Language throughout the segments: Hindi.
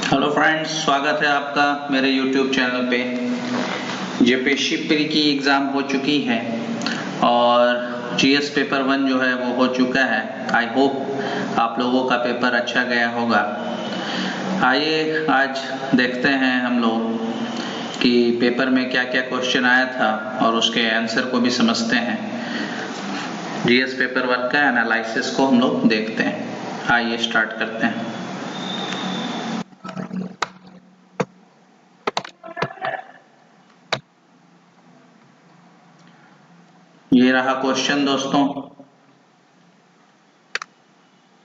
हेलो फ्रेंड्स, स्वागत है आपका मेरे YouTube चैनल पे। जेपीएससी प्री की एग्ज़ाम हो चुकी है और जीएस पेपर 1 जो है वो हो चुका है। आई होप आप लोगों का पेपर अच्छा गया होगा। आइए आज देखते हैं हम लोग कि पेपर में क्या क्या क्वेश्चन आया था और उसके आंसर को भी समझते हैं। जीएस पेपर 1 का एनालिसिस को हम लोग देखते हैं। आइए स्टार्ट करते हैं। ये रहा क्वेश्चन दोस्तों।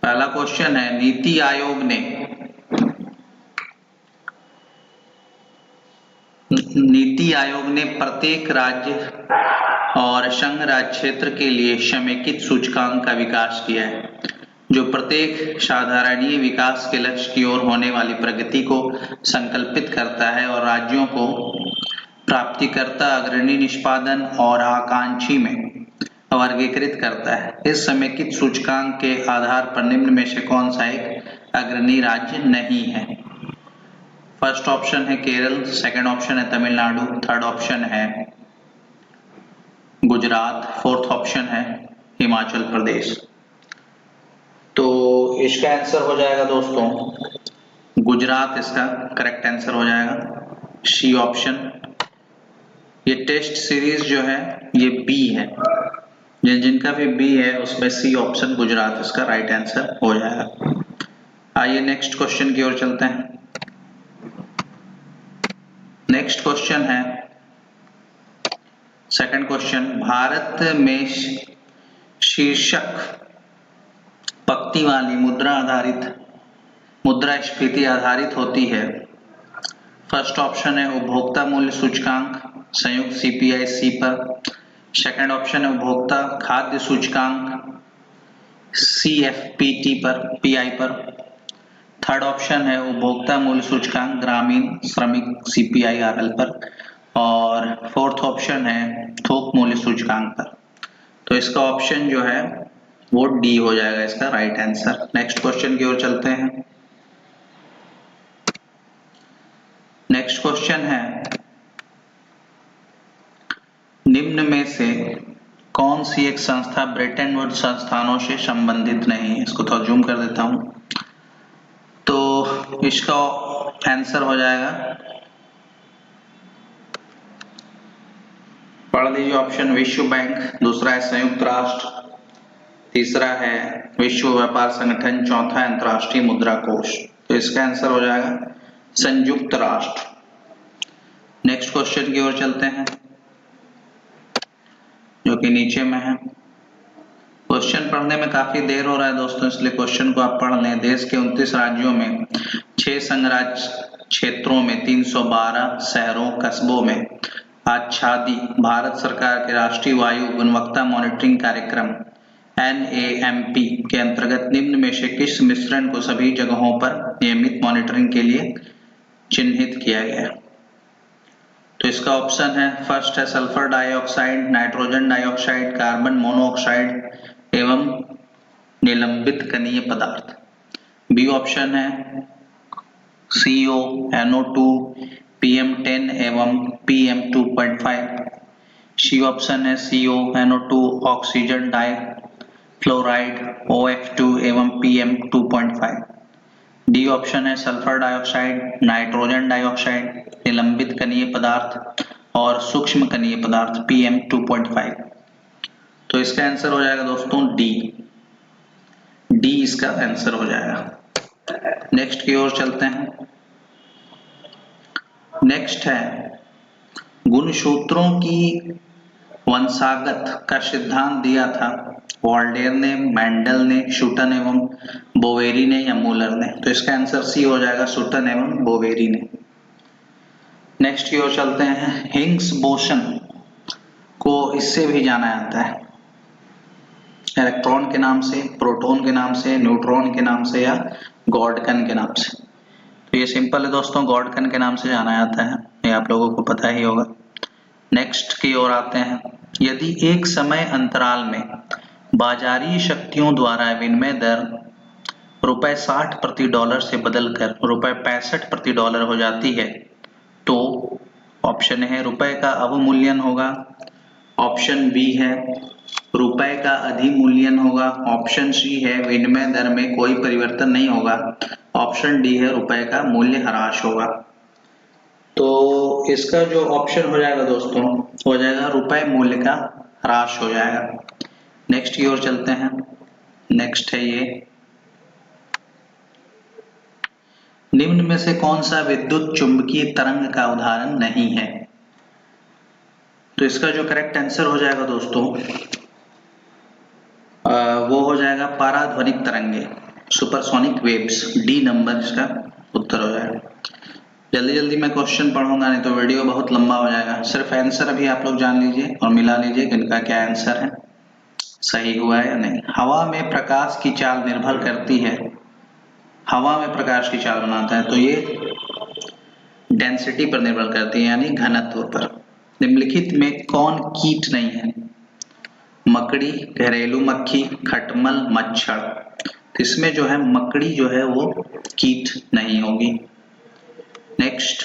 पहला क्वेश्चन है, नीति आयोग ने प्रत्येक राज्य और संघ राज्य क्षेत्र के लिए समेकित सूचकांक का विकास किया है, जो प्रत्येक साधारणीय विकास के लक्ष्य की ओर होने वाली प्रगति को संकल्पित करता है और राज्यों को प्राप्तिकर्ता, अग्रणी, निष्पादन और आकांक्षी में वर्गीकृत करता है। इस समेकित सूचकांक के आधार पर निम्न में से कौन सा एक अग्रणी राज्य नहीं है? फर्स्ट ऑप्शन है केरल, सेकंड ऑप्शन है तमिलनाडु, थर्ड ऑप्शन है गुजरात, फोर्थ ऑप्शन है हिमाचल प्रदेश। तो इसका आंसर हो जाएगा दोस्तों गुजरात, इसका करेक्ट आंसर हो जाएगा सी ऑप्शन। ये टेस्ट सीरीज जो है ये बी है, जिनका भी बी है उसमें सी ऑप्शन गुजरात इसका राइट आंसर हो जाएगा। आइए नेक्स्ट क्वेश्चन की ओर चलते हैं। नेक्स्ट क्वेश्चन है सेकंड क्वेश्चन, भारत में शीर्षक पंक्ति वाली मुद्रास्फीति आधारित होती है। फर्स्ट ऑप्शन है उपभोक्ता मूल्य सूचकांक संयुक्त सीपीआई पर, सेकंड ऑप्शन है उपभोक्ता खाद्य सूचकांक सीएफपीटी पर, पीआई पर, थर्ड ऑप्शन है उपभोक्ता मूल्य सूचकांक ग्रामीण श्रमिक सीपीआईआरएल पर, और फोर्थ ऑप्शन है थोक मूल्य सूचकांक पर। तो इसका ऑप्शन जो है वो डी हो जाएगा इसका राइट आंसर। नेक्स्ट क्वेश्चन की ओर चलते हैं। नेक्स्ट क्वेश्चन है, निम्न में से कौन सी एक संस्था ब्रेटन वुड्स संस्थानों से संबंधित नहीं है? इसको थोड़ा जूम कर देता हूं। तो इसका आंसर हो जाएगा, पढ़ लीजिए ऑप्शन, विश्व बैंक, दूसरा है संयुक्त राष्ट्र, तीसरा है विश्व व्यापार संगठन, चौथा है अंतर्राष्ट्रीय मुद्रा कोष। तो इसका आंसर हो जाएगा संयुक्त राष्ट्र। नेक्स्ट क्वेश्चन की ओर चलते हैं जो कि नीचे में है। क्वेश्चन पढ़ने में काफी देर हो रहा है दोस्तों, इसलिए क्वेश्चन को आप पढ़ लें। देश के 29 राज्यों में 6 संघ राज्य क्षेत्रों में 312 शहरों कस्बों में आच्छादी भारत सरकार के राष्ट्रीय वायु गुणवत्ता मॉनिटरिंग कार्यक्रम NAMP के अंतर्गत निम्न में से किस मिश्रण को सभी जगहों पर नियमित मॉनिटरिंग के लिए चिन्हित किया गया? तो इसका ऑप्शन है, फर्स्ट है sulphur dioxide, nitrogen dioxide, carbon monoxide एवं निलंबित कणीय पदार्थ। बी ऑप्शन है CO, NO2, PM10 एवं PM2.5। सी ऑप्शन है CO, NO2, oxygen difluoride, OF2 एवं PM2.5। डी ऑप्शन है सल्फर डाइऑक्साइड, नाइट्रोजन डाइऑक्साइड, निलंबित कणीय पदार्थ और सूक्ष्म कणीय पदार्थ PM2.5। तो इसका आंसर हो जाएगा दोस्तों डी इसका आंसर हो जाएगा। नेक्स्ट की ओर चलते हैं। नेक्स्ट है, गुणसूत्रों की वंशागत का सिद्धांत दिया था वॉल्डेयर ने, मेंडल ने, शूटन एवं बोवेरी ने या मूलर ने? तो इसका आंसर सी हो जाएगा शूटन एवं बोवेरी ने। नेक्स्ट की ओर चलते हैं। हिग्स बोसन को इससे भी जाना जाता है, इलेक्ट्रॉन के नाम से, प्रोटॉन के नाम से, न्यूट्रॉन के नाम से या गॉडकन के नाम से? तो ये सिंपल है दोस्तों, गॉडकन के नाम से जाना जाता है, ये आप लोगों को पता ही होगा। नेक्स्ट की ओर आते हैं। यदि एक समय अंतराल में बाजारी शक्तियों द्वारा विनिमय दर रुपए 60 प्रति डॉलर से बदलकर रुपए 65 प्रति डॉलर हो जाती है तो ऑप्शन है रुपए का अवमूल्यन होगा, ऑप्शन बी है रुपए का अधिमूल्यन होगा, ऑप्शन सी है विनिमय दर में कोई परिवर्तन नहीं होगा, ऑप्शन डी है रुपए का मूल्य ह्रास होगा। तो इसका जो ऑप्शन हो जाएगा दोस्तों हो जाएगा रुपए मूल्य का ह्रास हो जाएगा। नेक्स्ट की ओर चलते हैं। नेक्स्ट है ये, निम्न में से कौन सा विद्युत चुंबकीय तरंग का उदाहरण नहीं है? तो इसका जो करेक्ट आंसर हो जाएगा दोस्तों वो हो जाएगा पाराध्वनिक तरंगे, सुपरसोनिक वेव्स। डी नंबर इसका उत्तर हो जाएगा। जल्दी जल्दी मैं क्वेश्चन पढ़ूंगा नहीं तो वीडियो बहुत लंबा हो जाएगा। सिर्फ आंसर अभी आप लोग जान लीजिए और मिला लीजिए कि इनका क्या आंसर है, सही हुआ है या नहीं। हवा में प्रकाश की चाल निर्भर करती है, हवा में प्रकाश की चाल बनाता है तो ये डेंसिटी पर निर्भर करती है यानी घनत्व पर। निम्नलिखित में कौन कीट नहीं है? मकड़ी, घरेलू मक्खी, खटमल, मच्छर। तो इसमें जो है मकड़ी जो है वो कीट नहीं होगी। नेक्स्ट,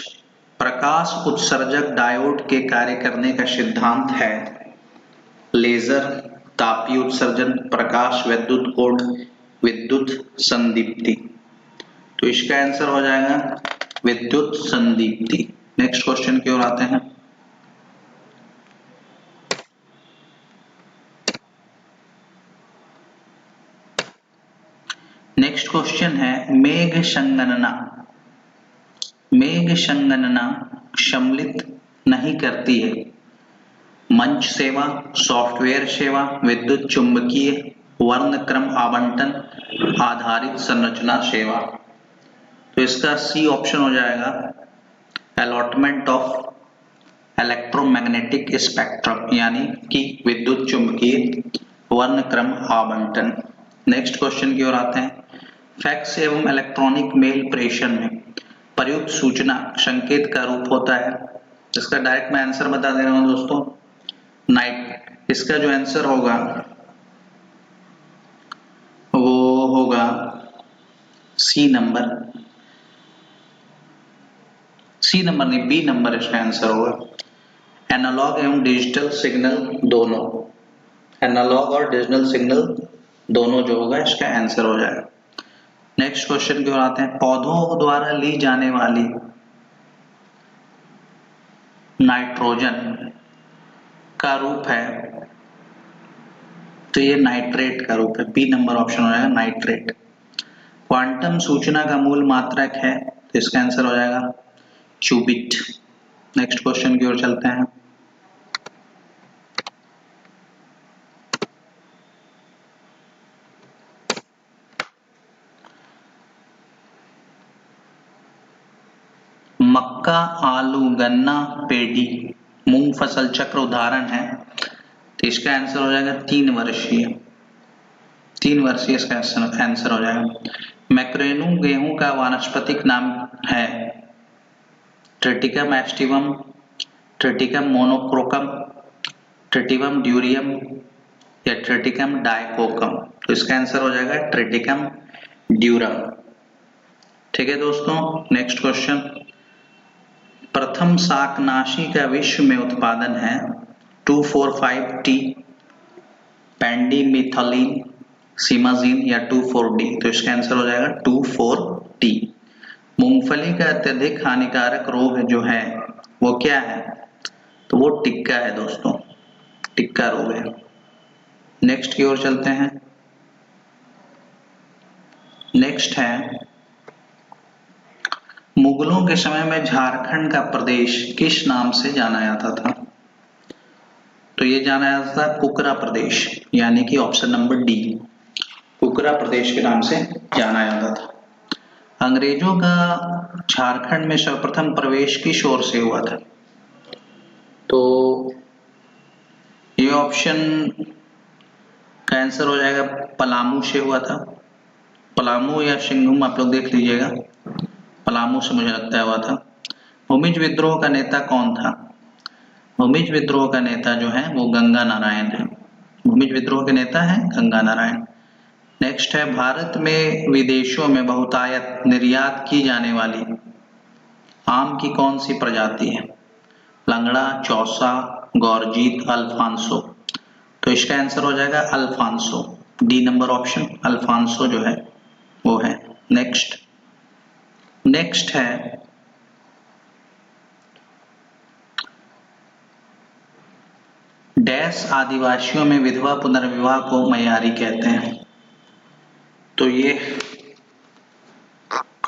प्रकाश उत्सर्जक डायोड के कार्य करने का सिद्धांत है लेजर, तापीय उत्सर्जन, प्रकाश विद्युत कोड, विद्युत संदीप्ति। तो इसका आंसर हो जाएगा विद्युत संदीप्ति। नेक्स्ट क्वेश्चन की ओर आते हैं। नेक्स्ट क्वेश्चन है मेघ संगणना। मेघ संगणना सम्मिलित नहीं करती है मंच सेवा, सॉफ्टवेयर सेवा, विद्युत चुंबकीय वर्णक्रम आवंटन आधारित संरचना सेवा। तो इसका सी ऑप्शन हो जाएगा अलॉटमेंट ऑफ इलेक्ट्रोमैग्नेटिक स्पेक्ट्रम यानी कि विद्युत चुंबकीय वर्णक्रम आवंटन। नेक्स्ट क्वेश्चन की ओर आते हैं। फैक्स एवं इलेक्ट्रॉनिक मेल प्रेषण में प्रयुक्त सूचना संकेत का रूप होता है। इसका डायरेक्ट मैं आंसर बता दे रहा हूं दोस्तों, नाइट। इसका जो आंसर होगा वो होगा सी नंबर, सी नंबर नहीं बी नंबर इसका आंसर होगा। एनालॉग एवं डिजिटल सिग्नल दोनों, एनालॉग और डिजिटल सिग्नल दोनों जो होगा इसका आंसर हो जाएगा। नेक्स्ट क्वेश्चन की ओर आते हैं। पौधों द्वारा ली जाने वाली नाइट्रोजन का रूप है तो ये नाइट्रेट का रूप है, बी नंबर ऑप्शन हो जाएगा नाइट्रेट। क्वांटम सूचना का मूल मात्रक है तो इसका आंसर हो जाएगा क्यूबिट। नेक्स्ट क्वेश्चन की ओर चलते हैं। मक्का, आलू, गन्ना, पेडी, मूंग फसल चक्र उदाहरण है तो इसका आंसर हो जाएगा 3 वर्षीय, 3 वर्षीय इसका आंसर हो जाएगा। मैक्रेनू गेहूं का वानस्पतिक नाम है ट्रिटिकम एस्टिवम, ट्रिटिकम मोनोक्रोकम, ट्रिटिकम ड्यूरियम या ट्रिटिकम डाइकोकम। तो इसका आंसर हो जाएगा ट्रिटिकम ड्यूरम। ठीक है दोस्तों। Next question. प्रथम शाकनाशी का विश्व में उत्पादन है 2,4,5-T, पेंडिमिथलिन, सिमाजीन या 2,4-D। तो इसका आंसर हो जाएगा 2,4-T। मूंगफली का अत्यधिक हानिकारक रोग जो है वो क्या है? तो वो टिक्का है दोस्तों, टिक्का रोग है। नेक्स्ट की ओर चलते हैं। नेक्स्ट है मुगलों के समय में झारखंड का प्रदेश किस नाम से जाना जाता था? तो ये जाना जाता था कुकरा प्रदेश यानी कि ऑप्शन नंबर डी, कुकरा प्रदेश के नाम से जाना जाता था। अंग्रेजों का झारखंड में सर्वप्रथम प्रवेश किस ओर से हुआ था? तो ये ऑप्शन का आंसर हो जाएगा पलामू से हुआ था। पलामू या सिंघम आप लोग देख लीजिएगा, पलामू से मुझे लगता है हुआ था। भूमिज विद्रोह का नेता कौन था? भूमिज विद्रोह का नेता जो है वो गंगा नारायण है। भूमिज विद्रोह के नेता है गंगा नारायण। नेक्स्ट है भारत में विदेशों में बहुतायत निर्यात की जाने वाली आम की कौन सी प्रजाति है? लंगड़ा, चौसा, गौरजीत, अल्फांसो। तो इसका आंसर हो जाएगा Alphonso. D number option Alphonso जो है वो है। नेक्स्ट है डैश आदिवासियों में विधवा पुनर्विवाह को मयारी कहते हैं। तो ये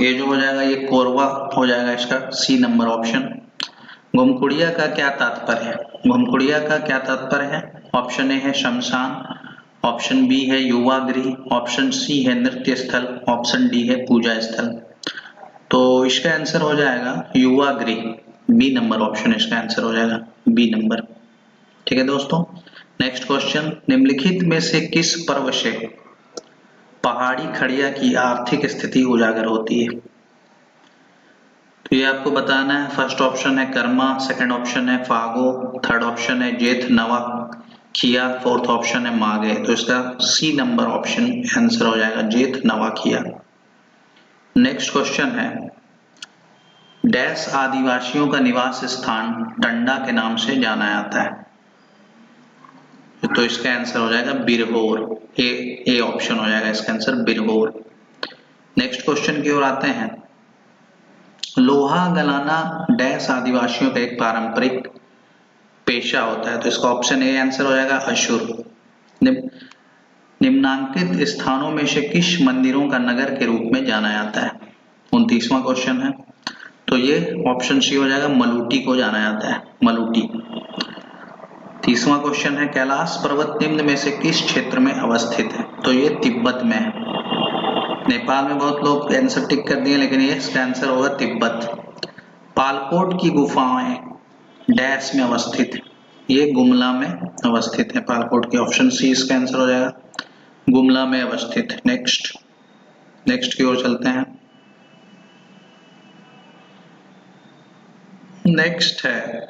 जो हो जाएगा ये कोरवा हो जाएगा इसका सी नंबर ऑप्शन। घुमकुड़िया का क्या तात्पर्य है? घुमकुड़िया का क्या तात्पर्य है? ऑप्शन ए है शमशान, ऑप्शन बी है युवा गृह, ऑप्शन सी है नृत्य स्थल, ऑप्शन डी है पूजा स्थल। तो इसका आंसर हो जाएगा युवा गृह। बी नंबर ऑप्शन इसका आंसर हो जाएगा, बी नंबर। ठीक है दोस्तों, नेक्स्ट क्वेश्चन, निम्नलिखित में से किस पर्व से पहाड़ी खड़िया की आर्थिक स्थिति उजागर होती है? तो ये आपको बताना है। फर्स्ट ऑप्शन है कर्मा, सेकंड ऑप्शन है फागो, थर्ड ऑप्शन है जेठ नवाखिया, फोर्थ ऑप्शन है माघे। तो इसका सी नंबर ऑप्शन आंसर हो जाएगा जेठ नवाखिया। नेक्स्ट क्वेश्चन है डैश आदिवासियों का निवास स्थान टंडा के नाम से जाना जाता है? तो इसका आंसर हो जाएगा बिरहोर। ए ऑप्शन हो जाएगा इसका आंसर बिरहोर। नेक्स्ट क्वेश्चन की ओर आते हैं। लोहा गलाना डैश आदिवासियों का एक पारंपरिक पेशा होता है। तो इसका ऑप्शन ए आंसर हो जाएगा अशुर। निम्नांकित स्थानों में से किस मंदिरों का नगर के रूप में जाना जाता है? 29वां क्वेश्चन है। तो ये ऑप्शन सी हो जाएगा मलूटी को जाना जाता है, मलूटी। 30वां क्वेश्चन है कैलाश पर्वत निम्न में से किस क्षेत्र में अवस्थित है? तो ये तिब्बत में है। नेपाल में बहुत लोग आंसर टिक कर दिए लेकिन ये इसका आंसर होगा तिब्बत। पालकोट की गुफाएं डैश में अवस्थित है? ये गुमला में अवस्थित है पालकोट की। ऑप्शन सी इसका आंसर हो जाएगा गुमला में अवस्थित। नेक्स्ट की ओर चलते हैं। नेक्स्ट है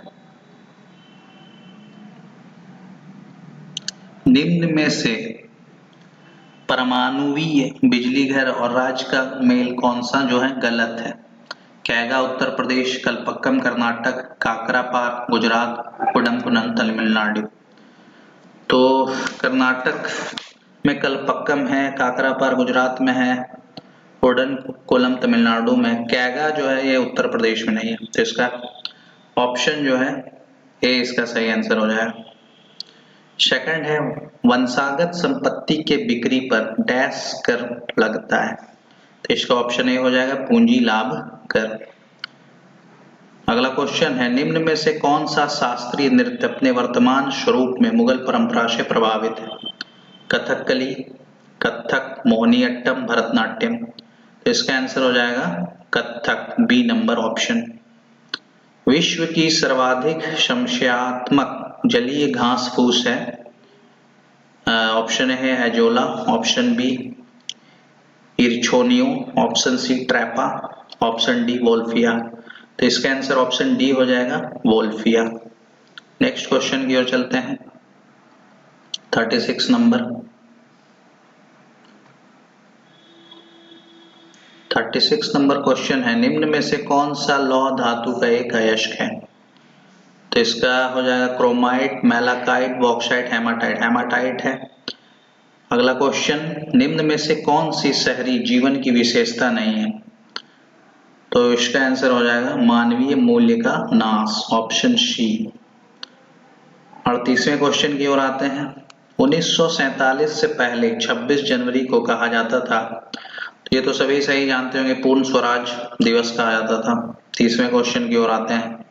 निम्न में से परमाणुवीय बिजली घर और राज्य का मेल कौन सा जो है गलत है? कैगा उत्तर प्रदेश, कलपक्कम कर्नाटक, काकरापार गुजरात, कुडमकुनम तमिलनाडु। तो कर्नाटक में कलपक्कम है, काकरापार गुजरात में है, कोलम तमिलनाडु में। कैगा जो है ये उत्तर प्रदेश में नहीं है। तो इसका ऑप्शन जो है ए इसका सही आंसर हो जाएगा। सेकंड है वंशागत संपत्ति के बिक्री पर डैश कर लगता है? तो इसका ऑप्शन ए हो जाएगा पूंजी लाभ कर। अगला क्वेश्चन है निम्न में से कौन सा शास्त्रीय नृत्य अपने वर्तमान स्वरूप में मुगल परंपरा से प्रभावित है? कथकली, कथक, मोहिनीअट्टम, भरतनाट्यम। तो इसका आंसर हो जाएगा कथक, बी नंबर ऑप्शन। विश्व की सर्वाधिक समस्यात्मक जलीय घास फूस है? ऑप्शन ए है एजोला, ऑप्शन बी इरछोनियो, option C Trapa, option D Wolffia. तो इसका आंसर ऑप्शन डी हो जाएगा वोल्फिया। नेक्स्ट क्वेश्चन की ओर चलते हैं। 36 नंबर 36 नंबर क्वेश्चन है निम्न में से कौन सा लौह धातु का एक अयस्क है? तो इसका हो जाएगा chromite, malachite, bauxite, haematite. Haematite है। अगला क्वेश्चन निम्न में से कौन सी शहरी जीवन की विशेषता नहीं है? तो इसका आंसर हो जाएगा मानवीय मूल्य का नाश, ऑप्शन सी। 38वें क्वेश्चन की ओर आते हैं। 1947 से पहले 26 जनवरी को कहा जाता था? तो ये तो सभी सही जानते होंगे, पूर्ण स्वराज दिवस कहा जाता था। 30वें क्वेश्चन की ओर आते हैं।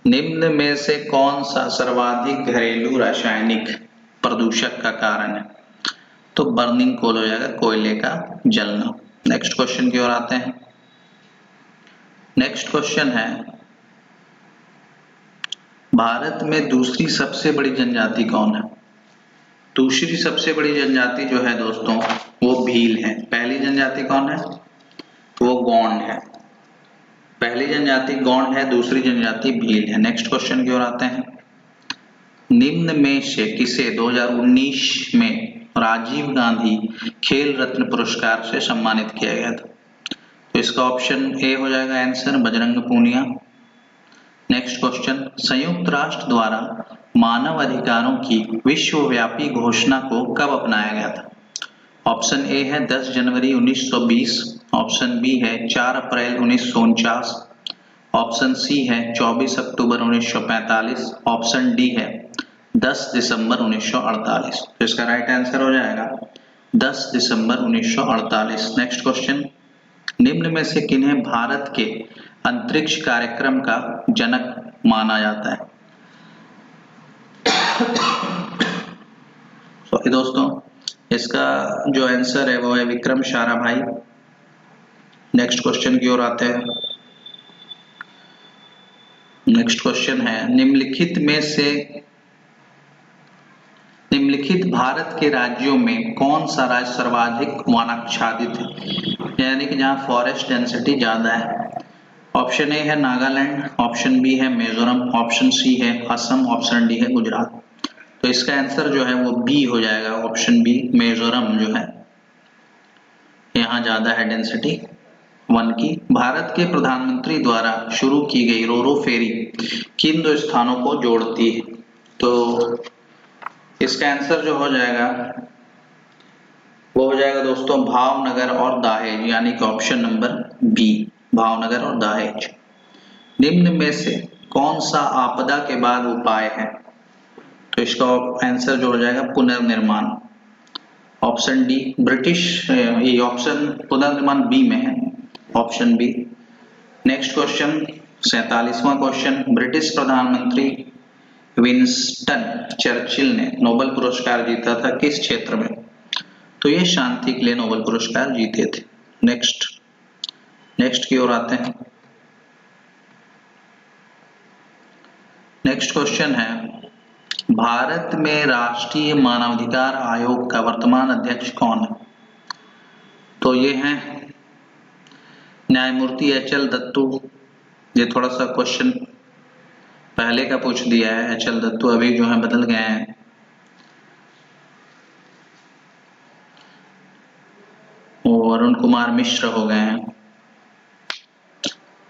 निम्न में से कौन सा सर्वाधिक घरेलू रासायनिक प्रदूषक का कारण है? तो बर्निंग कोल हो जाएगा, कोयले का जलना। नेक्स्ट क्वेश्चन की ओर आते हैं। नेक्स्ट क्वेश्चन है भारत में दूसरी सबसे बड़ी जनजाति कौन है? दूसरी सबसे बड़ी जनजाति जो है दोस्तों वो भील है। पहली जनजाति कौन है? वो गोंड है। पहली जनजाति गोंड है, दूसरी जनजाति भील है। नेक्स्ट क्वेश्चन की ओर आते हैं। निम्न में से किसे 2019 में राजीव गांधी खेल रत्न पुरस्कार से सम्मानित किया गया था? तो इसका ऑप्शन ए हो जाएगा answer, Bajrang Punia. Next question, संयुक्त राष्ट्र द्वारा मानव अधिकारों की विश्वव्यापी घोषणा को कब अपनाया गया था? ऑप्शन ए है 10 जनवरी 1920, ऑप्शन बी है 4 अप्रैल 1949, ऑप्शन सी है 24 अक्टूबर 1945, ऑप्शन डी है 10 दिसंबर 1948। तो इसका राइट आंसर हो जाएगा 10 दिसंबर 1948। नेक्स्ट क्वेश्चन, निम्न में से किन्हें भारत के अंतरिक्ष कार्यक्रम का जनक माना जाता है? सॉरी दोस्तों, इसका जो आंसर है वो है विक्रम साराभाई। नेक्स्ट क्वेश्चन की ओर आते हैं। नेक्स्ट क्वेश्चन है, निम्नलिखित भारत के राज्यों में कौन सा राज्य सर्वाधिक वनाच्छादित है, यानी कि जहां फॉरेस्ट डेंसिटी ज्यादा है? ऑप्शन ए है नागालैंड, ऑप्शन बी है मिजोरम, ऑप्शन सी है असम, ऑप्शन डी है गुजरात। तो इसका आंसर जो है वो बी हो जाएगा, ऑप्शन बी, मिजोरम जो है यहाँ ज्यादा है डेंसिटी वन की। भारत के प्रधानमंत्री द्वारा शुरू की गई रोरो फेरी किन दो स्थानों को जोड़ती है? तो इसका आंसर जो हो जाएगा वो हो जाएगा दोस्तों भावनगर और दाहेज, यानी कि ऑप्शन नंबर बी, भावनगर और दाहेज। निम्न में से कौन सा आपदा के बाद उपाय है? तो इसका आंसर जो हो जाएगा पुनर्निर्माण, ऑप्शन डी, ब्रिटिश, ये ऑप्शन पुनर्निर्माण बी में है, ऑप्शन बी। नेक्स्ट क्वेश्चन, 47वां क्वेश्चन, ब्रिटिश प्रधानमंत्री विंस्टन चर्चिल ने नोबेल पुरस्कार जीता था किस क्षेत्र में? तो ये शांति के लिए नोबेल पुरस्कार जीते थे। नेक्स्ट की ओर आते हैं। नेक्स्ट क्वेश्चन है, भारत में राष्ट्रीय मानवाधिकार आयोग का वर्तमान अध्यक्ष कौन है? तो ये हैं न्यायमूर्ति एच.एल. दत्तू। ये थोड़ा सा क्वेश्चन पहले का पूछ दिया है, एच.एल. दत्तू अभी जो है बदल गए हैं। और अरुण कुमार मिश्र हो गए हैं।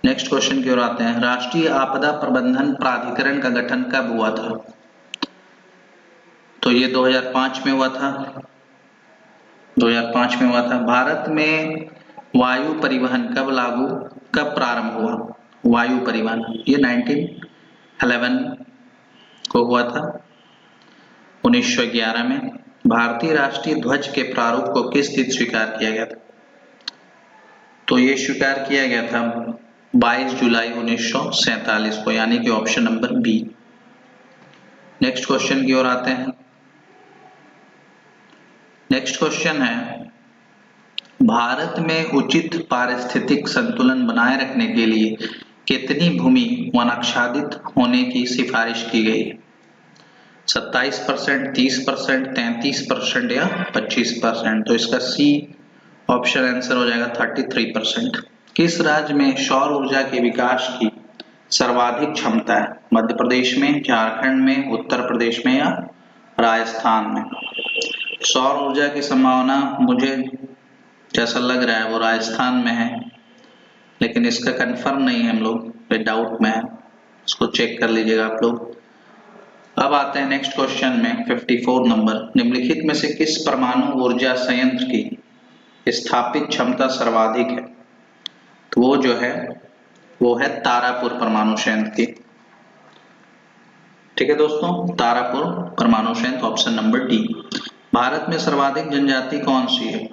नेक्स्ट क्वेश्चन की ओर आते हैं, राष्ट्रीय आपदा प्रबंधन प्राधिकरण का गठन कब हुआ था? तो ये 2005 में हुआ था, 2005 में हुआ था। भारत में वायु परिवहन कब प्रारंभ हुआ? वायु परिवहन ये 1911 को हुआ था, 1911 में। भारतीय राष्ट्रीय ध्वज के प्रारूप को किस दिन स्वीकार किया गया था? तो ये स्वीकार किया गया था 22 जुलाई 1947 को, यानी कि option number B. Next question की ओर आते हैं। नेक्स्ट क्वेश्चन है, भारत में उचित पारिस्थितिक संतुलन बनाए रखने के लिए कितनी भूमि वनाच्छादित होने की सिफारिश की गई है? 27%, 30%, 33% या 25%? तो इसका सी ऑप्शन आंसर हो जाएगा 33%। किस राज्य में सौर ऊर्जा के विकास की सर्वाधिक क्षमता है? मध्य प्रदेश में, झारखंड में, उत्तर प्रदेश में या राजस्थान में? सौर ऊर्जा की संभावना मुझे जैसा लग रहा है वो राजस्थान में है, लेकिन इसका कंफर्म नहीं है, हम लोग डाउट में है, इसको चेक कर लीजिएगा आप लोग। अब आते हैं नेक्स्ट क्वेश्चन में, 54 नंबर, निम्नलिखित में से किस परमाणु ऊर्जा संयंत्र की स्थापित क्षमता सर्वाधिक है? तो वो जो है वो है तारापुर परमाणु संयंत्र की। ठीक है दोस्तों, तारापुर परमाणु संयंत्र, ऑप्शन नंबर डी। भारत में सर्वाधिक जनजाति कौन सी है?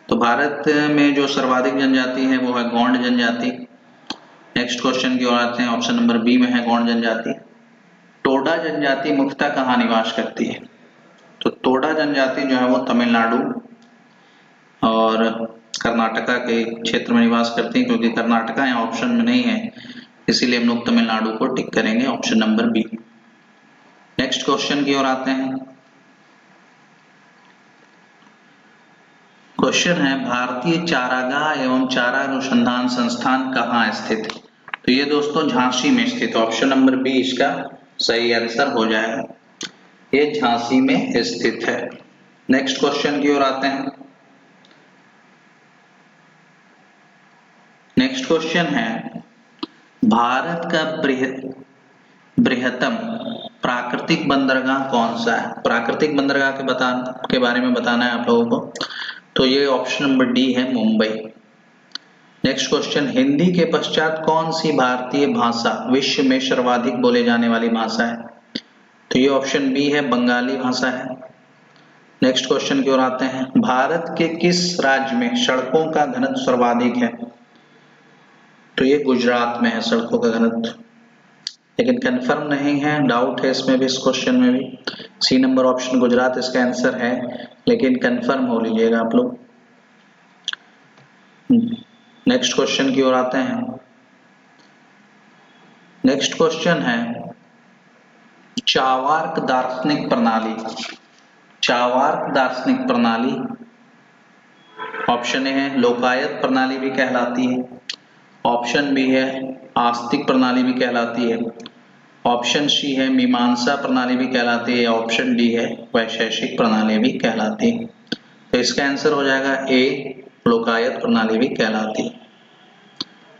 तो भारत में जो सर्वाधिक जनजाति है वो है गोंड जनजाति। नेक्स्ट क्वेश्चन की ओर आते हैं, ऑप्शन नंबर बी में है गोंड जनजाति। टोडा जनजाति मुख्यतः कहाँ निवास करती है? तो टोडा जनजाति जो है वो तमिलनाडु और कर्नाटका के क्षेत्र में निवास करती है, क्योंकि कर्नाटका यहाँ ऑप्शन में नहीं है, इसीलिए हम लोग तमिलनाडु को टिक करेंगे, option number B. Next question की ओर आते हैं। क्वेश्चन है, भारतीय चारागाह एवं चारा अनुसंधान संस्थान कहाँ स्थित है? तो ये दोस्तों झांसी में स्थित, ऑप्शन नंबर बी इसका सही आंसर हो जाएगा, ये झांसी में स्थित है। नेक्स्ट क्वेश्चन की ओर आते हैं। नेक्स्ट क्वेश्चन है, भारत का बृहत्तम प्राकृतिक बंदरगाह कौन सा है? प्राकृतिक बंदरगाह के बारे में बताना है आप लोगों को, तो ये ऑप्शन नंबर डी है, मुंबई। नेक्स्ट क्वेश्चन, हिंदी के पश्चात कौन सी भारतीय भाषा विश्व में सर्वाधिक बोले जाने वाली भाषा है? तो ये ऑप्शन बी है, बंगाली भाषा है। नेक्स्ट क्वेश्चन की ओर आते हैं, भारत के किस राज्य में सड़कों का घनत्व सर्वाधिक है? तो ये गुजरात में है सड़कों का घनत्व, लेकिन कंफर्म नहीं है, डाउट है इसमें भी, इस क्वेश्चन में भी। सी नंबर ऑप्शन गुजरात इसका आंसर है, लेकिन कंफर्म हो लीजिएगा आप लोग। नेक्स्ट क्वेश्चन की ओर आते हैं। नेक्स्ट क्वेश्चन है, चार्वाक दार्शनिक प्रणाली। चार्वाक दार्शनिक प्रणाली, ऑप्शन ए है लोकायत प्रणाली भी कहलाती है, ऑप्शन बी है आस्तिक प्रणाली भी कहलाती है, ऑप्शन सी है मीमांसा प्रणाली भी कहलाती है, ऑप्शन डी है वैशेषिक प्रणाली भी कहलाती है। तो इसका आंसर हो जाएगा ए, लोकायत प्रणाली भी कहलाती है।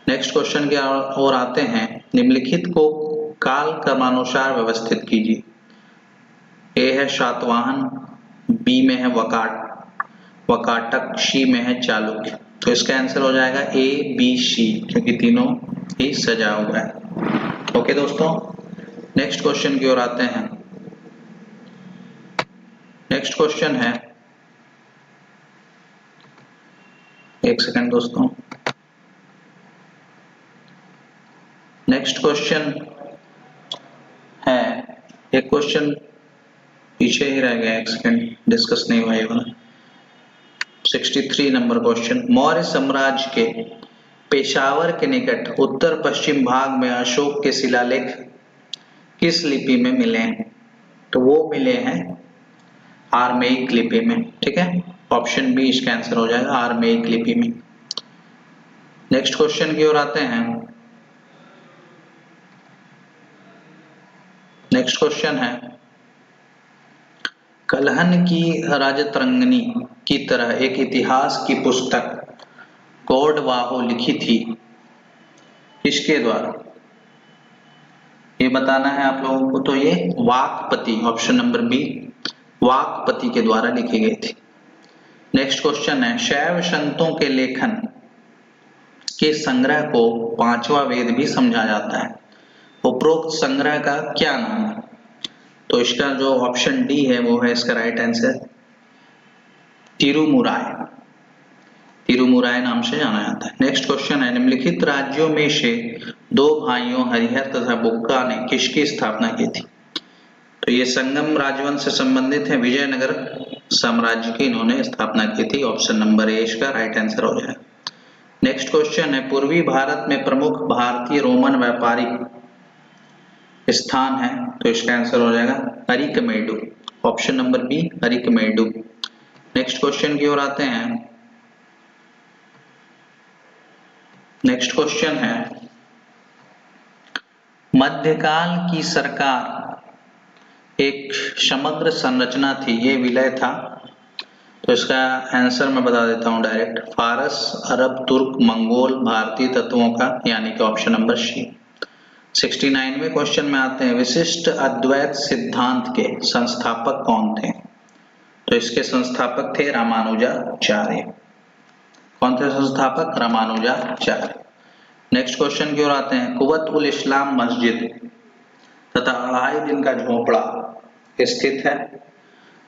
नेक्स्ट क्वेश्चन की ओर आते हैं, निम्नलिखित को काल क्रमानुसार व्यवस्थित कीजिए। ए है शातवाहन, बी में है वकाटक, सी में है चालुक्य। तो इसका आंसर हो जाएगा ए बी सी, क्योंकि तीनों ही सजा हुआ है। ओके दोस्तों, नेक्स्ट क्वेश्चन की ओर आते हैं। नेक्स्ट क्वेश्चन है, एक सेकंड दोस्तों, नेक्स्ट क्वेश्चन है, एक क्वेश्चन पीछे ही रह गया, एक सेकंड, डिस्कस नहीं हुआ ये वाला। 63 नंबर क्वेश्चन, मौर्य साम्राज्य के पेशावर के निकट उत्तर पश्चिम भाग में अशोक के शिलालेख किस लिपि में मिले हैं? तो वो मिले हैं आर्मेइक लिपि में, ठीक है, ऑप्शन बी इसका आंसर हो जाएगा, आर्मेइक लिपि में। नेक्स्ट क्वेश्चन की ओर आते हैं। नेक्स्ट क्वेश्चन है, कलहन की राजतरंगिणी की तरह एक इतिहास की पुस्तक गौडवाहो लिखी थी, किसके द्वारा? ये बताना है आप लोगों को। तो ये Vakpati, option number B, Vakpati के द्वारा लिखी गई थी। नेक्स्ट क्वेश्चन है, शैव संतों के लेखन के संग्रह को पांचवा वेद भी समझा जाता है, उपरोक्त संग्रह का क्या नाम है? तो इसका जो ऑप्शन डी है वो है इसका राइट आंसर, तिरुमुराय। तिरुमुराय नाम से जाना जाता है। नेक्स्ट क्वेश्चन है, निम्नलिखित राज्यों में से दो भाइयों हरिहर तथा बुक्का ने किसकी स्थापना की थी? तो ये संगम राजवंश से संबंधित है, विजयनगर साम्राज्य की इन्होंने स्थापना की थी, ऑप्शन नंबर ए इसका राइट आंसर हो जाएगा। नेक्स्ट क्वेश्चन है, पूर्वी भारत में प्रमुख भारतीय रोमन व्यापारिक स्थान है, तो इसका आंसर हो जाएगा Arikamedu, option number B Arikamedu. Next question की ओर आते हैं। नेक्स्ट क्वेश्चन है, मध्यकाल की सरकार एक समग्र संरचना थी, ये विलय था, तो इसका आंसर मैं बता देता हूं डायरेक्ट, फारस, अरब, तुर्क, मंगोल, भारतीय तत्वों का, यानी कि ऑप्शन नंबर सी। 69वें क्वेश्चन में आते हैं, विशिष्ट अद्वैत सिद्धांत के संस्थापक कौन थे? तो इसके संस्थापक थे रामानुजाचार्य। कौन थे संस्थापक? रामानुजाचार्य। नेक्स्ट क्वेश्चन की ओर आते हैं, कुवत उल इस्लाम मस्जिद तथा 2.5 दिन का झोपड़ा स्थित है,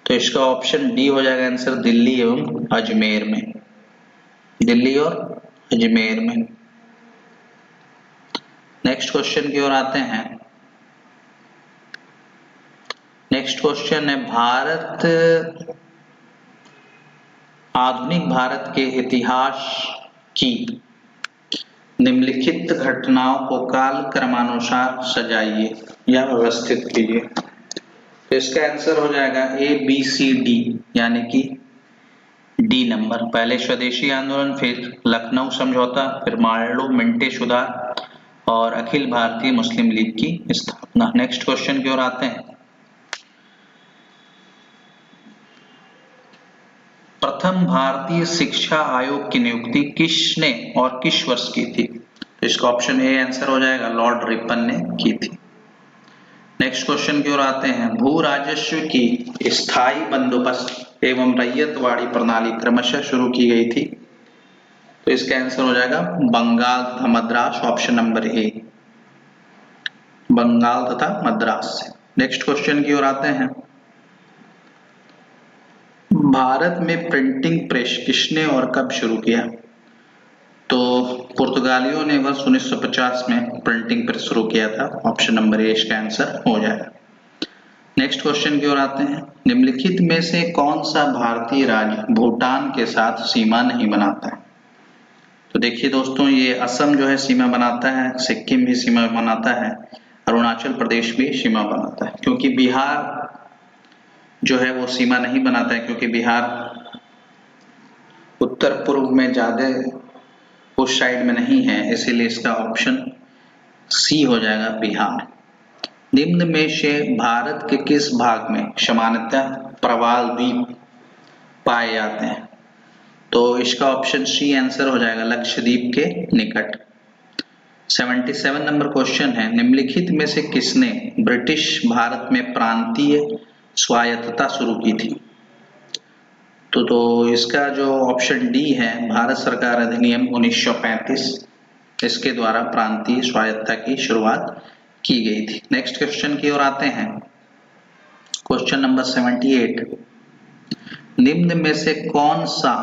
तो इसका ऑप्शन डी हो जाएगा आंसर, दिल्ली एवं अजमेर में, दिल्ली और अजमेर में। नेक्स्ट क्वेश्चन की ओर आते हैं। नेक्स्ट क्वेश्चन है, आधुनिक भारत के इतिहास की निम्नलिखित घटनाओं को काल क्रमानुसार सजाइए या व्यवस्थित कीजिए। तो इसका आंसर हो जाएगा ए बी सी डी, यानी कि डी नंबर। पहले स्वदेशी आंदोलन, फिर लखनऊ समझौता, फिर मार्लो मिंटे सुधार और अखिल भारतीय मुस्लिम लीग की स्थापना। नेक्स्ट क्वेश्चन की ओर आते हैं। प्रथम भारतीय शिक्षा आयोग की नियुक्ति किसने और किस वर्ष की थी? तो इसका ऑप्शन ए आंसर हो जाएगा, लॉर्ड रिपन ने की थी। नेक्स्ट क्वेश्चन की ओर आते हैं। भू राजस्व की स्थायी बंदोबस्त एवं रैयतवाड़ी प्रणाली क्रमशः शुरू की गई थी। तो इसका आंसर हो जाएगा बंगाल तथा Madras, option number A, Bengal तथा मद्रास से। नेक्स्ट क्वेश्चन की ओर आते हैं। भारत में प्रिंटिंग प्रेस किसने और कब शुरू किया? तो पुर्तगालियों ने वर्ष 1950 में प्रिंटिंग प्रेस शुरू किया था, ऑप्शन नंबर ए इसका आंसर हो जाएगा। नेक्स्ट क्वेश्चन की ओर आते हैं। निम्नलिखित में से कौन सा भारतीय राज्य भूटान के साथ सीमा नहीं बनाता है? तो देखिए दोस्तों, ये असम जो है सीमा बनाता है, सिक्किम भी सीमा बनाता है, अरुणाचल प्रदेश भी सीमा बनाता है, क्योंकि बिहार जो है वो सीमा नहीं बनाता है, क्योंकि बिहार उत्तर पूर्व में ज्यादा उस साइड में नहीं है, इसीलिए इसका ऑप्शन सी हो जाएगा, बिहार। निम्न में से भारत के किस भाग में सामान्यतः प्रवाल द्वीप पाए जाते हैं? तो इसका ऑप्शन सी आंसर हो जाएगा, लक्षद्वीप के निकट। 77 नंबर क्वेश्चन है। निम्नलिखित में से किसने ब्रिटिश भारत में प्रांतीय स्वायत्तता शुरू की थी? तो इसका जो ऑप्शन डी है, भारत सरकार अधिनियम 1935, इसके द्वारा प्रांतीय स्वायत्तता की शुरुआत की गई थी। नेक्स्ट क्वेश्चन की ओर आते हैं। Question number 78। निम्न में से कौन सा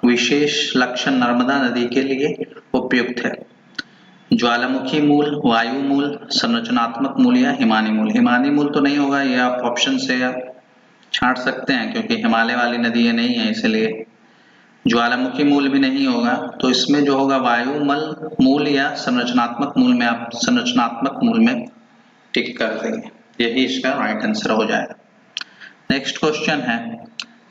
विशेष लक्षण नर्मदा नदी के लिए उपयुक्त है? ज्वालामुखी मूल, वायु मूल, संरचनात्मक मूल या हिमानी मूल? हिमानी मूल तो नहीं होगा, ये आप ऑप्शन से छांट सकते हैं, क्योंकि हिमालय वाली नदी ये नहीं है, इसलिए ज्वालामुखी मूल भी नहीं होगा। तो इसमें जो होगा वायुमल मूल या संरचनात्मक मूल में आप संरचनात्मक मूल में टिक कर देंगे, यही इसका राइट आंसर हो जाएगा। नेक्स्ट क्वेश्चन है।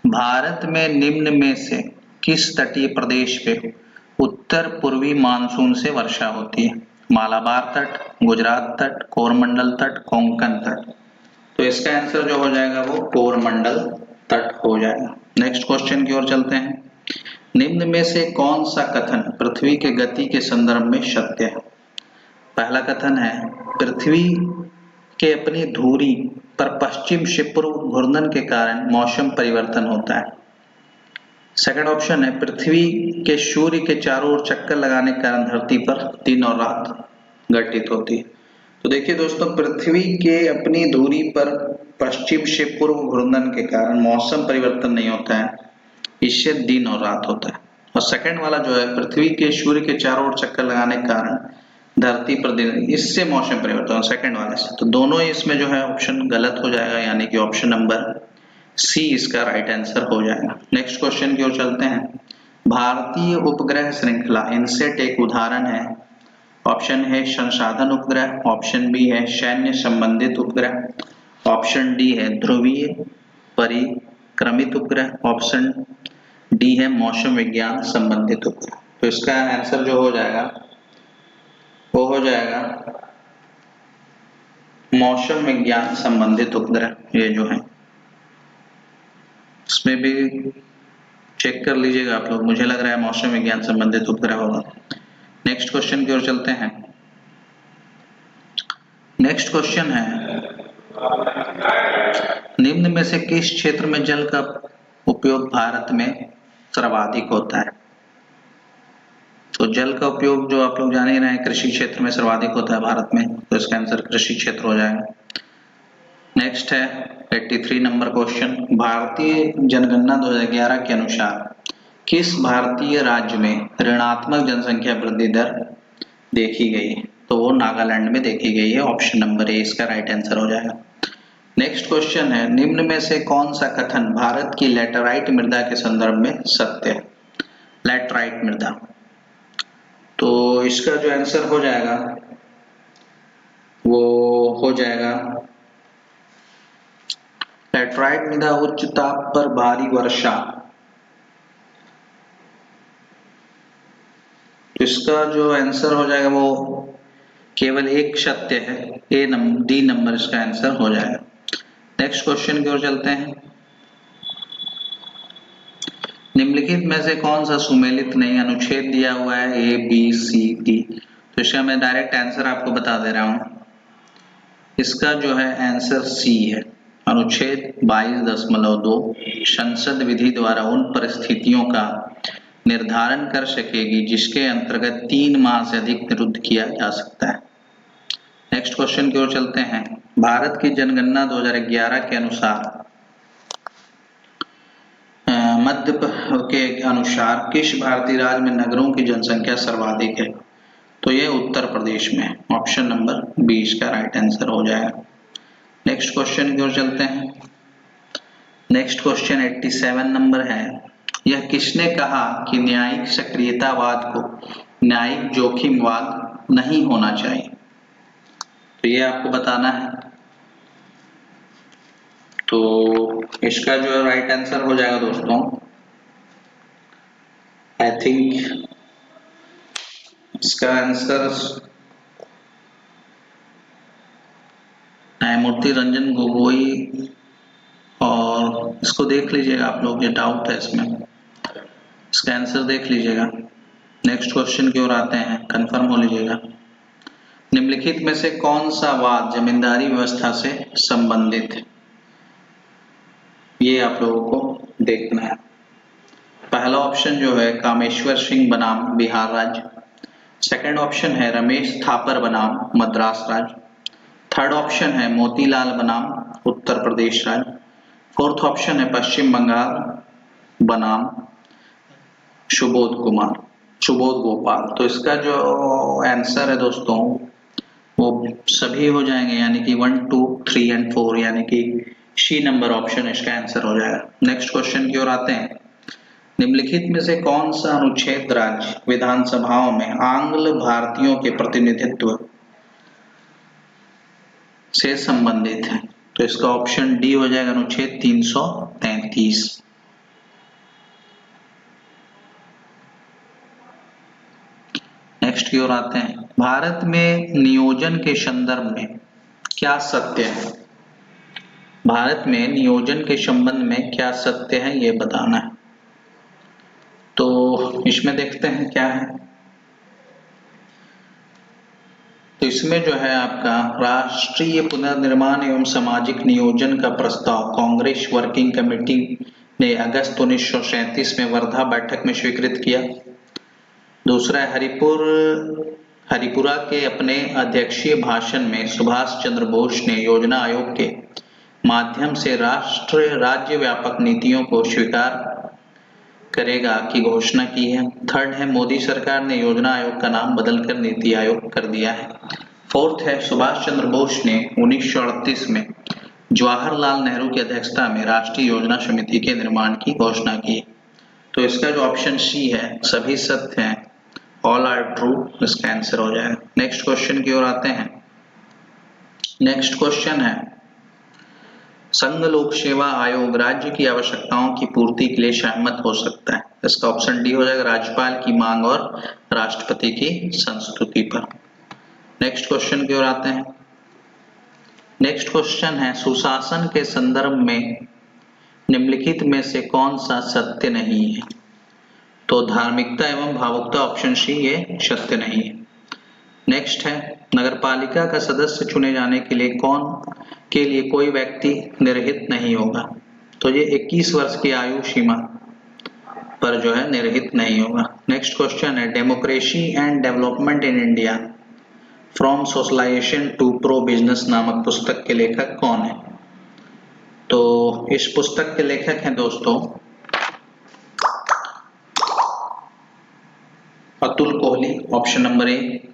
भारत में निम्न में से किस तटीय प्रदेश पे उत्तर पूर्वी मानसून से वर्षा होती है? मालाबार तट, गुजरात तट, कोरमंडल तट, कोंकण तट? तो इसका आंसर जो हो जाएगा वो कोरमंडल तट हो जाएगा। नेक्स्ट क्वेश्चन की ओर चलते हैं। निम्न में से कौन सा कथन पृथ्वी के गति के संदर्भ में सत्य है? पहला कथन है, पृथ्वी के अपनी धुरी पर पश्चिम से पूर्व घूर्णन के कारण मौसम परिवर्तन होता है। सेकंड ऑप्शन है, पृथ्वी के सूर्य के चारों ओर चक्कर लगाने के कारण धरती पर दिन और रात घटित होती है। तो देखिए दोस्तों, पृथ्वी के अपनी धुरी पर पश्चिम से पूर्व घूर्णन के कारण मौसम परिवर्तन नहीं होता है, इससे दिन और रात होता है। और सेकंड वाला जो है, पृथ्वी के सूर्य के चारों ओर चक्कर लगाने के कारण धरती पर दिन, इससे मौसम परिवर्तन, सेकंड वाले से। तो दोनों ही इसमें जो है ऑप्शन गलत हो जाएगा, यानी कि ऑप्शन नंबर सी इसका राइट आंसर हो जाएगा। नेक्स्ट क्वेश्चन की ओर चलते हैं। भारतीय उपग्रह श्रृंखला इनसेट एक उदाहरण है। ऑप्शन है संसाधन उपग्रह, ऑप्शन बी है सैन्य संबंधित उपग्रह, ऑप्शन डी है ध्रुवीय परिक्रमित उपग्रह, ऑप्शन डी है मौसम विज्ञान संबंधित उपग्रह। तो इसका आंसर जो हो जाएगा वो हो जाएगा मौसम विज्ञान संबंधित उपग्रह। ये जो है इसमें भी चेक कर लीजिएगा आप लोग, मुझे लग रहा है मौसम विज्ञान संबंधित उपग्रह होगा। नेक्स्ट क्वेश्चन की ओर चलते हैं। नेक्स्ट क्वेश्चन है, निम्न में से किस क्षेत्र में जल का उपयोग भारत में सर्वाधिक होता है? तो जल का उपयोग जो आप लोग जान ही रहे हैं, कृषि क्षेत्र में सर्वाधिक होता है भारत में, तो इसका आंसर कृषि क्षेत्र हो जाएगा। नेक्स्ट है 83 नंबर क्वेश्चन। भारतीय जनगणना 2011 के अनुसार किस भारतीय राज्य में ऋणात्मक जनसंख्या वृद्धि दर देखी गई है? तो वो नागालैंड में देखी गई है, ऑप्शन नंबर ए इसका राइट आंसर हो जाएगा। नेक्स्ट क्वेश्चन है, निम्न में से कौन सा कथन भारत की लैटेराइट मृदा के संदर्भ में सत्य है? लैटेराइट मृदा, तो इसका जो आंसर हो जाएगा वो हो जाएगा लैटेराइट मृदा उच्च ताप पर भारी वर्षा। तो इसका जो आंसर हो जाएगा वो केवल एक सत्य है, डी नंबर इसका आंसर हो जाएगा। नेक्स्ट क्वेश्चन की ओर चलते हैं। निम्नलिखित में से कौन सा सुमेलित नहीं? अनुच्छेद दिया हुआ है A, B, C, D। तो इसका मैं डायरेक्ट आंसर आपको बता दे रहा हूं। इसका जो है आंसर C है। अनुच्छेद 22.2 संसद विधि द्वारा उन परिस्थितियों का निर्धारण कर सकेगी जिसके अंतर्गत 3 माह से अधिक निरुद्ध किया जा सकता है। नेक्स्ट क्वेश्चन की ओर चलते हैं। भारत की जनगणना 2011 के अनुसार मध्य के अनुसार किस भारतीय राज्य में नगरों की जनसंख्या सर्वाधिक है? तो ये उत्तर प्रदेश में। ऑप्शन नंबर 20 का राइट आंसर हो जाएगा। नेक्स्ट क्वेश्चन की ओर चलते हैं। नेक्स्ट क्वेश्चन 87 नंबर है। यह किसने कहा कि न्यायिक सक्रियतावाद को न्यायिक जोखिमवाद नहीं होना चाहिए? तो ये आपको बताना है। तो इसका जो राइट आंसर हो जाएगा दोस्तों, आई थिंक इसका आंसर न्यायमूर्ति रंजन गोगोई, और इसको देख लीजिएगा आप लोग, ये डाउट है इसमें, इसका आंसर देख लीजिएगा। नेक्स्ट क्वेश्चन की ओर आते हैं, कंफर्म हो लीजिएगा। निम्नलिखित में से कौन सा वाद जमींदारी व्यवस्था से संबंधित है? ये आप लोगों को देखना है। पहला ऑप्शन जो है कामेश्वर सिंह बनाम बिहार राज्य, सेकंड ऑप्शन है रमेश थापर बनाम मद्रास राज्य, थर्ड ऑप्शन है मोतीलाल बनाम उत्तर प्रदेश राज्य, फोर्थ ऑप्शन है पश्चिम बंगाल बनाम सुबोध गोपाल। तो इसका जो आंसर है दोस्तों वो सभी हो जाएंगे, यानी कि 1, 2, 3 एंड 4, यानी कि सी नंबर ऑप्शन इसका आंसर हो जाएगा। नेक्स्ट क्वेश्चन की ओर आते हैं। निम्नलिखित में से कौन सा अनुच्छेद राज्य विधानसभाओं में आंग्ल भारतीयों के प्रतिनिधित्व से संबंधित है? तो इसका ऑप्शन डी हो जाएगा, अनुच्छेद 333। नेक्स्ट की ओर आते हैं। भारत में नियोजन के संदर्भ में क्या सत्य है? भारत में नियोजन के संबंध में क्या सत्य है, ये बताना है। तो इसमें देखते हैं क्या है। तो इसमें जो है आपका राष्ट्रीय पुनर्निर्माण एवं सामाजिक नियोजन का प्रस्ताव कांग्रेस वर्किंग कमेटी ने अगस्त 1937 में वर्धा बैठक में स्वीकृत किया। दूसरा है हरिपुरा के अपने अध्यक्षीय भाषण में सुभाष चंद्र बोस ने योजना आयोग के माध्यम से राष्ट्र राज्य व्यापक नीतियों को स्वीकार करेगा की घोषणा की है। थर्ड है मोदी सरकार ने योजना आयोग का नाम बदलकर नीति आयोग कर दिया है। फोर्थ है सुभाष चंद्र बोस ने 1938 में जवाहरलाल नेहरू की अध्यक्षता में राष्ट्रीय योजना समिति के निर्माण की घोषणा की। तो इसका जो ऑप्शन सी है सभी सत्य हैं, ऑल आर ट्रू, इसका आंसर हो जाएगा। नेक्स्ट क्वेश्चन की ओर आते हैं। नेक्स्ट क्वेश्चन है संघ लोक सेवा आयोग राज्य की आवश्यकताओं की पूर्ति के लिए सहमत हो सकता है? इसका ऑप्शन डी हो जाएगा, राज्यपाल की मांग और राष्ट्रपति की संस्तुति पर। नेक्स्ट क्वेश्चन की ओर आते हैं। नेक्स्ट क्वेश्चन है सुशासन के संदर्भ में निम्नलिखित में से कौन सा सत्य नहीं है? तो धार्मिकता एवं भावुकता, ऑप्शन सी ये सत्य नहीं है। नेक्स्ट है नगरपालिका का सदस्य चुने जाने के लिए कोई व्यक्ति निर्हित नहीं होगा। तो ये 21 वर्ष की आयु सीमा पर जो है निर्हित नहीं होगा। नेक्स्ट क्वेश्चन है democracy and development in India from socialization to pro business नामक पुस्तक के लेखक कौन है? तो इस पुस्तक के लेखक हैं दोस्तों अतुल कोहली, ऑप्शन नंबर ए।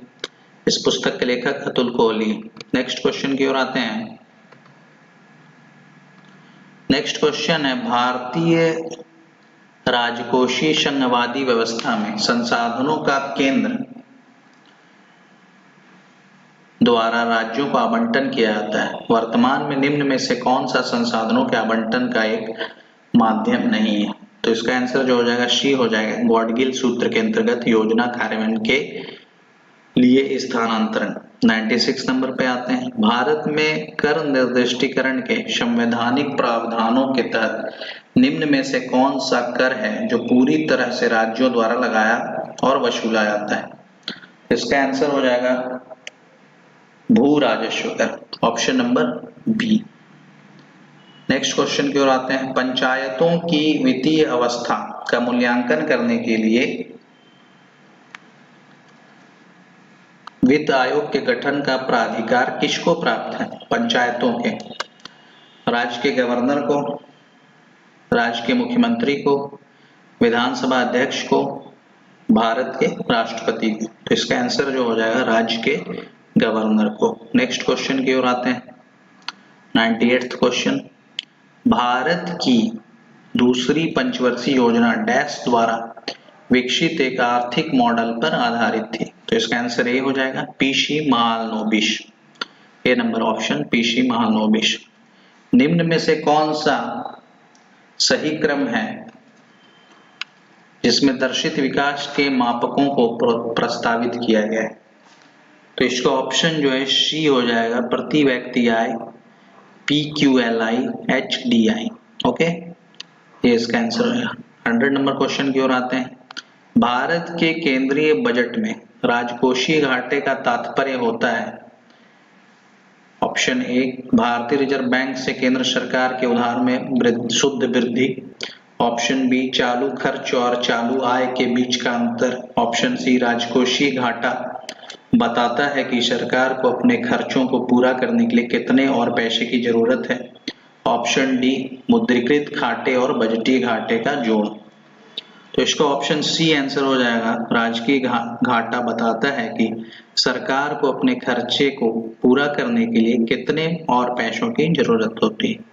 इस पुस्तक के लेखक अतुल कोहली। नेक्स्ट क्वेश्चन की ओर आते हैं। नेक्स्ट क्वेश्चन है भारतीय राजकोषीय संघवादी व्यवस्था में संसाधनों का केंद्र द्वारा राज्यों को आवंटन किया जाता है। वर्तमान में निम्न में से कौन सा संसाधनों के आवंटन का एक माध्यम नहीं है? तो इसका आंसर जो हो जाएगा सी हो जाएगा, गॉडगिल सूत्र के अंतर्गत योजना कार्यान्वयन के लिए स्थानांतरण। 96 नंबर पे आते हैं। भारत में कर निर्दिष्टीकरण के संवैधानिक प्रावधानों के तहत निम्न में से कौन सा कर है जो पूरी तरह से राज्यों द्वारा लगाया और वसूला जाता है? इसका आंसर हो जाएगा भू राजस्व कर, option number B. Next question की ओर आते हैं। पंचायतों की वित्तीय अवस्था का मूल्यांकन करने के लिए वित्त आयोग के गठन का प्राधिकार किसको प्राप्त है? पंचायतों के राज्य के गवर्नर को, राज्य के मुख्यमंत्री को, विधानसभा अध्यक्ष को, भारत के राष्ट्रपति को। तो इसका आंसर जो हो जाएगा राज्य के गवर्नर को। नेक्स्ट क्वेश्चन की ओर आते हैं। 98th question. भारत की दूसरी पंचवर्षीय योजना डैश द्वारा विकसित एक आर्थिक मॉडल पर आधारित थी। तो इसका आंसर ए हो जाएगा पीसी महालनोबिस, ए नंबर ऑप्शन पीसी महालनोबिस। निम्न में से कौन सा सही क्रम है जिसमें दर्शित विकास के मापकों को प्रस्तावित किया गया है? तो इसका ऑप्शन जो है सी हो जाएगा प्रति व्यक्ति आय, PQLI HDI। ओके, ये इसका आंसर है। 100 नंबर क्वेश्चन की ओर आते हैं। भारत के केंद्रीय बजट में राजकोषीय घाटे का तात्पर्य होता है ऑप्शन ए भारतीय रिजर्व बैंक से केंद्र सरकार के उधार में शुद्ध वृद्धि, ऑप्शन बी चालू खर्च और चालू आय के बीच का अंतर, ऑप्शन सी राजकोषीय घाटा बताता है कि सरकार को अपने खर्चों को पूरा करने के लिए कितने और पैसे की जरूरत है, ऑप्शन डी मुद्रीकृत घाटे और बजटीय घाटे का जोड़। तो इसका ऑप्शन सी आंसर हो जाएगा राजकीय घाटा बताता है कि सरकार को अपने खर्चे को पूरा करने के लिए कितने और पैसों की जरूरत होती है।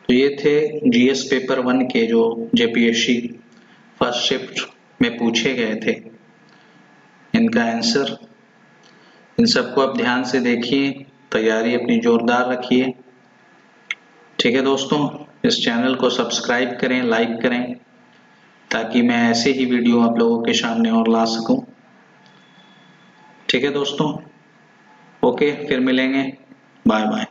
तो ये थे जीएस पेपर 1 के जो जेपीएससी फर्स्ट शिफ्ट में पूछे गए थे, इनका आंसर। इन सबको आप ध्यान से देखिए, तैयारी अपनी जोरदार रखिए। ठीक है दोस्तों, इस चैनल को सब्सक्राइब करें, लाइक करें, ताकि मैं ऐसे ही वीडियो आप लोगों के सामने और ला सकूं। ठीक है दोस्तों, ओके, फिर मिलेंगे, बाय बाय।